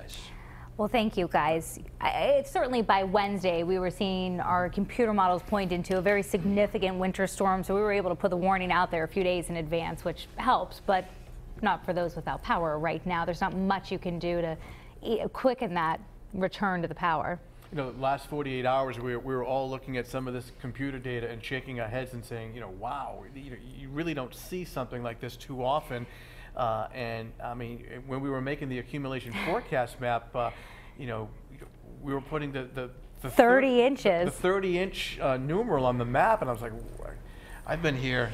guys. Well, thank you, guys. It's certainly by Wednesday, we were seeing our computer models point into a very significant winter storm, so we were able to put the warning out there a few days in advance, which helps, but not for those without power right now. There's not much you can do to quicken that return to the power. You know, the last 48 hours, we were all looking at some of this computer data and shaking our heads and saying, you know, wow, you really don't see something like this too often. And I mean, when we were making the accumulation forecast map, you know, we were putting the 30 inches. The 30-inch numeral on the map, and I was like, I've been here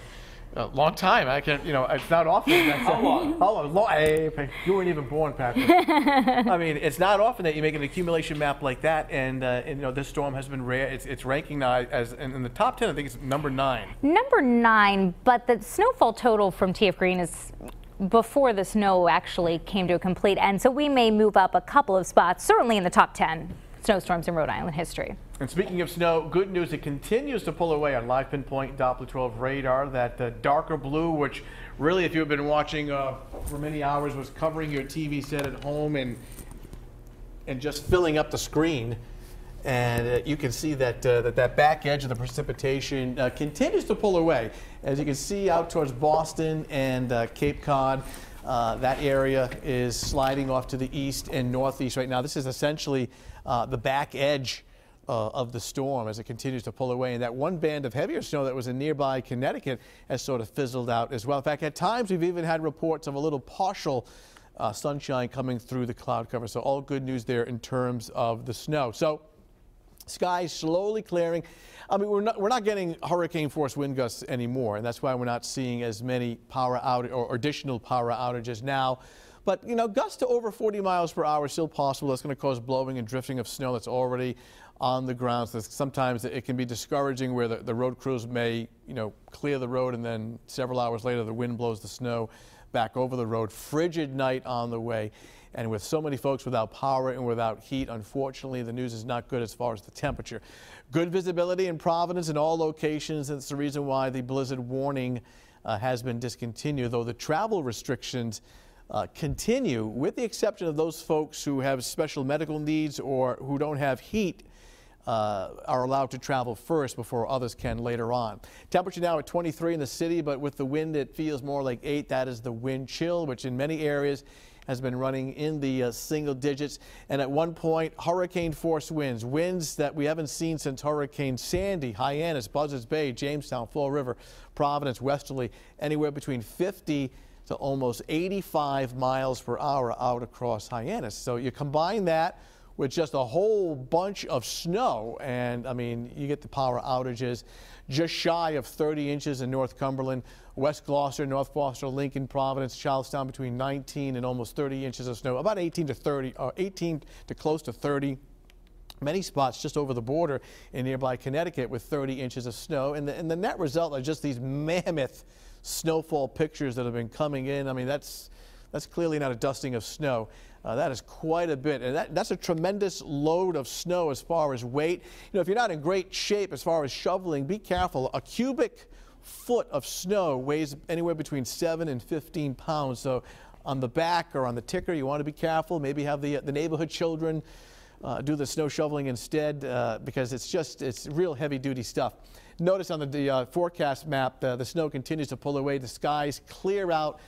a long time. I can't, you know, it's not often. How long? How long? Hey, you weren't even born, Patrick. I mean, it's not often that you make an accumulation map like that, and you know, this storm has been rare. It's ranking now as in the top 10. I think it's number 9. Number 9, but the snowfall total from TF Green is before the snow actually came to a complete end, so we may move up a couple of spots, certainly in the top 10 snowstorms in Rhode Island history. And speaking of snow, good news, it continues to pull away on live pinpoint Doppler 12 radar. That darker blue, which really, if you've been watching for many hours, was covering your TV set at home and just filling up the screen. And you can see that that back edge of the precipitation continues to pull away. As you can see out towards Boston and Cape Cod, that area is sliding off to the east and northeast right now. This is essentially the back edge of the storm as it continues to pull away. And that one band of heavier snow that was in nearby Connecticut has sort of fizzled out as well. In fact, at times we've even had reports of a little partial sunshine coming through the cloud cover. So all good news there in terms of the snow. So skies slowly clearing. I mean, we're not getting hurricane force wind gusts anymore, and that's why we're not seeing as many power out or additional power outages now. But you know, gusts to over 40 miles per hour is still possible. That's going to cause blowing and drifting of snow that's already on the ground. So sometimes it can be discouraging where the road crews may, you know, clear the road and then several hours later the wind blows the snow back over the road. Frigid night on the way. And with so many folks without power and without heat, unfortunately, the news is not good as far as the temperature. Good visibility in Providence in all locations. That's the reason why the blizzard warning has been discontinued, though the travel restrictions continue, with the exception of those folks who have special medical needs or who don't have heat are allowed to travel first before others can later on. Temperature now at 23 in the city, but with the wind it feels more like 8. That is the wind chill, which in many areas has been running in the single digits. And at one point, hurricane force winds that we haven't seen since Hurricane Sandy, Hyannis, Buzzards Bay, Jamestown, Fall River, Providence, westerly, anywhere between 50 to almost 85 miles per hour out across Hyannis. So you combine that with just a whole bunch of snow, and I mean, you get the power outages. Just shy of 30 inches in North Cumberland, West Gloucester, North Foster, Lincoln, Providence, Charlestown, between 19 and almost 30 inches of snow, about 18 to 30, or 18 to close to 30. Many spots just over the border in nearby Connecticut with 30 inches of snow, and the net result are just these mammoth snowfall pictures that have been coming in. I mean, that's clearly not a dusting of snow. That is quite a bit, and that's a tremendous load of snow as far as weight. You know, if you're not in great shape as far as shoveling, be careful. A cubic foot of snow weighs anywhere between 7 and 15 pounds. So on the back or on the ticker, you want to be careful. Maybe have the neighborhood children do the snow shoveling instead, because it's real heavy-duty stuff. Notice on the forecast map, the snow continues to pull away. The skies clear out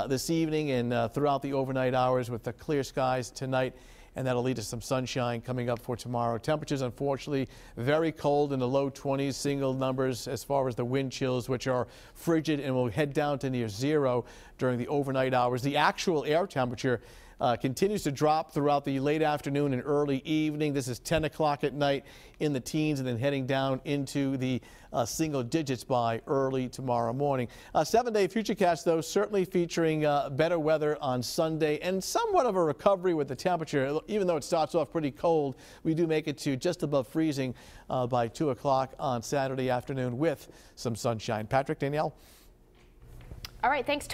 this evening and throughout the overnight hours with the clear skies tonight, and that'll lead to some sunshine coming up for tomorrow. Temperatures, unfortunately, very cold in the low 20s, single numbers as far as the wind chills, which are frigid and will head down to near 0 during the overnight hours. The actual air temperature continues to drop throughout the late afternoon and early evening. This is 10 o'clock at night in the teens and then heading down into the single digits by early tomorrow morning. 7-day Futurecast, though, certainly featuring better weather on Sunday and somewhat of a recovery with the temperature. Even though it starts off pretty cold, we do make it to just above freezing by 2 o'clock on Saturday afternoon with some sunshine. Patrick, Danielle? All right, thanks.